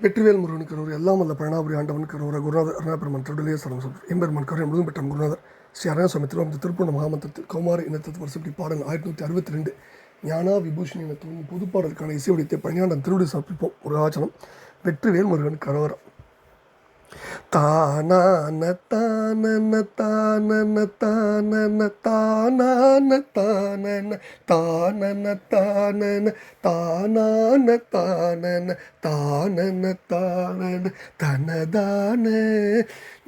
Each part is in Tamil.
வெற்றிவேல் முருகனுக்கு ஒரு எல்லாம் வல்ல பழனாபுரி ஆண்டவனுக்கு ஒரு குருநாதர் அருணாபெருமன் திருடலே சரணம் சொல்றார். எம்பெருமன் கருணை முழுதும் பெற்ற குருநாதர் ஸ்ரீ அருணாசுவாமி திருவாரூர் திருப்பூர் மகாமந்திரத்தில் கௌமார இனத்தத்து வருஷப்படி பாடல் 1162 ஞானா விபூஷணி என தோன்றும் பொதுப்பாடலுக்கான இசை வடித்தை பணியாண்டன் திருவிழி சமர்ப்பிப்போம். ஒரு ஆச்சனம். வெற்றிவேல் முருகனுக்கு அரோகரா. தானான தானன தானன தானன தானான தானன தானன தானன தானான தானன தானன தானன தனதான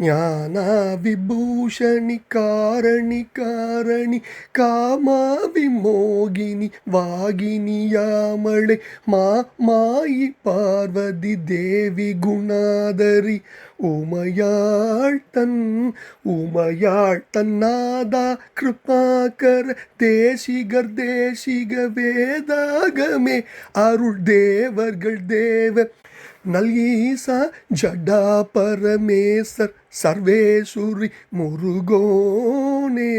ஞானா விபூஷணி காரணி காரணி காமா விமோகினி வாகினியாமளை மாயி பார்வதி தேவி குணாதரி உமையாள் தன்னாதா கிருபாகர தேசிகர் தேசிக வேதாகமே அருள் தேவர்கள் தேவ நல்ஈசா ஜடா பரமேசர் சர்வேசுரி முருகோனே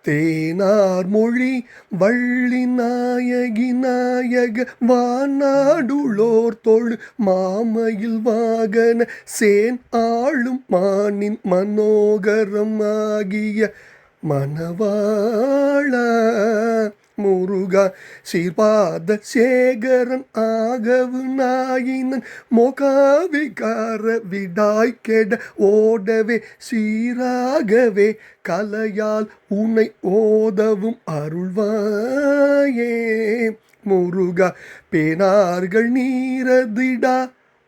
தேனார் மொழி வள்ளி நாயகி நாயக வானாடுளோர் தொழு மாமையில் வாகன சேன் ஆளும் மானின் மனோகரம் ஆகிய மணவாளா முருகா சீர்பாத சேகரன் ஆகவு நாயினன் மோகாவிகார விடாய் கெட ஓடவே சீராகவே கலையால் உன்னை ஓதவும் அருள்வாயே முருகா பேனார்கள் நீரதிடா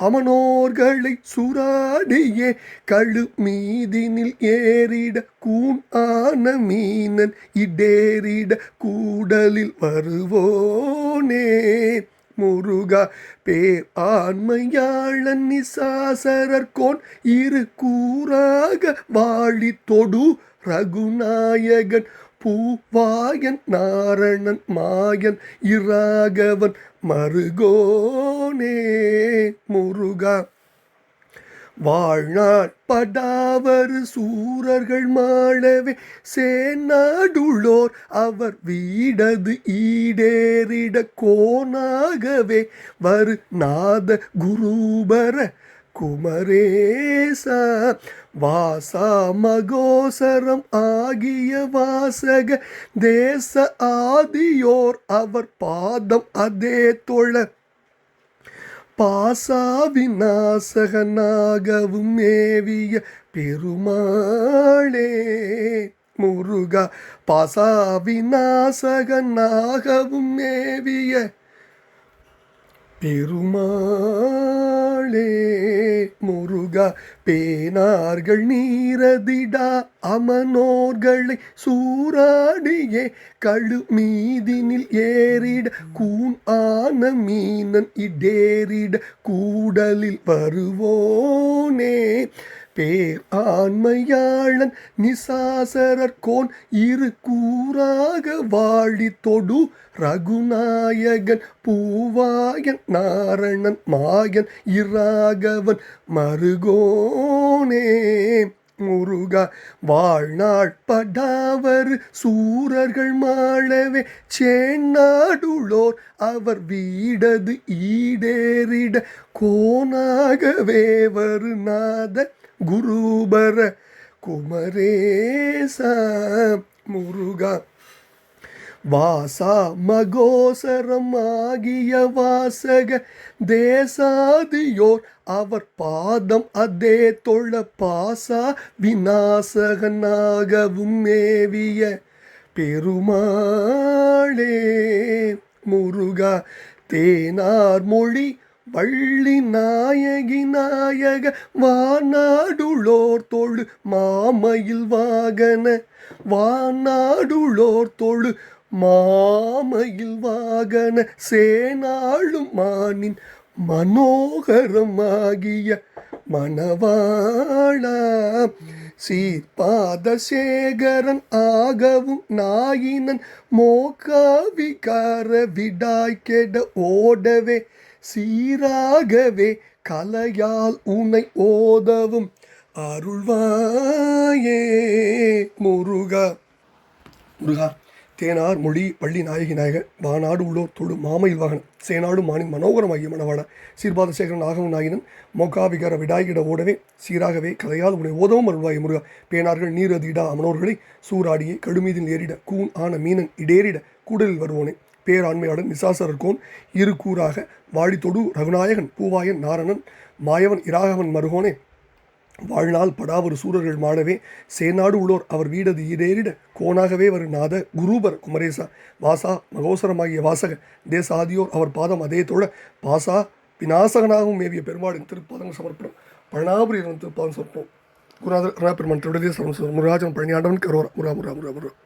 அமனோர்களை சுராடியே கழு மீதினில் ஏறிட கூன் ஆன மீனன் இடேறிட கூடலில் வருவோனே முருகா பேர் ஆண்மையாளன் நிசாசரர்கோன் இரு கூறாக வாழி தொடு ரகுநாயகன் பூவாயன் நாரணன் மாயன் இராகவன் மருகோனே முருகா வாழ்நாள் படாவரு சூரர்கள் மாளவே சேநாடுளோர் அவர் வீடது ஈடேறிட கோனாகவே வரு நாத குருபர குமரேசா வாசா மகோசரம் ஆகிய வாசக தேச ஆதியோர் அவர் பாதம் அதே தொழ பாசா விநாசகனாகவும் மேவிய பெருமாளே முருகா பாசா விநாசகனாகவும் மேவிய பெருமாளே முருகா பேனார்கள் நீரதிடா அமனோர்களை சூராடியே கழு மீதினில் ஏறிட கூன் ஆன மீனன் இடேறிட கூடலில் வருவோனே பேர் ஆண்மையாளன் நிசாசரர்கோன் இரு கூறாக வாழி தொடு ரகுநாயகன் பூவாயன் நாரணன் மாயன் இராகவன் மருகோனே முருகா வாழ்நாள் படாவர் சூரர்கள் மாளவே சேநாடுளோர் அவர் வீடது ஈடேறிட கோனாகவே வருநாத குருபர குமரேசா முருகா வாசா மகோசரம் ஆகிய வாசக தேசாதியோர் அவர் பாதம் அதே தொழ பாசா விநாசகனாகவும் மேவிய பெருமாளே முருகா தேனார் மொழி வள்ளி நாயகி நாயக வானாடுளோர் தொழு மாமையில் வாகன வானாடுளோர் தொழு மாமையில் வாகன சேனாளும் மானின் மனோகரமாகிய மணவாளா சீர்பாத சேகரன் ஆகவும் நாயினன் மோகாவிகார விடாய் கெட ஓடவே சீராகவே கலையால் உன்னை ஓதவும் அருள்வாயே முருகா முருகா தேனார் மொழி பள்ளி நாயகி நாயக வானாடு உள்ளோர் தொழு மாமயில் வாகனம் சேனாடு மானின் மனோகரமாகிய மணவாடா சீர்பாத சேகரன் ஆகவும் நாயினன் மோகாவிகர விடாய்கிட ஓடவே சீராகவே கதையால் உன்னை ஓதவும் அருள்வாய் முருகா பேனார்கள் நீர் அதிடா அமனோர்களை சூறாடியே கடுமீதில் ஏறிட கூன் ஆன மீனன் இடேறிட கூடலில் வருவோனே பேராண்மையாளன் நிசாசரர்கோன் இரு கூறாக வாழித்தொடு ரகுநாயகன் பூவாயன் நாரணன் மாயவன் இராகவன் மருகோனே வாழ்நாள் படாவொரு சூரர்கள் மாடவே சேநாடு உள்ளோர் அவர் வீடது ஈடேறிட கோணாகவே வரு நாத குரூபர் குமரேசா வாசா மகோசரமாகிய வாசக தேசாதியோர் அவர் பாதம் அதே தோழ பாசா விநாசகனாகவும் மேவிய பெருமாளின் திருப்பாதங்கள் சமர்ப்பணம் பழனாபுரி திருப்பாதம் சமர்ப்பம் குருநாதர் பெருமான் திருடதே சரம் முருகாஜன் பழனியாண்டவன் கரோரா முருகா முருகா முருகா முருகா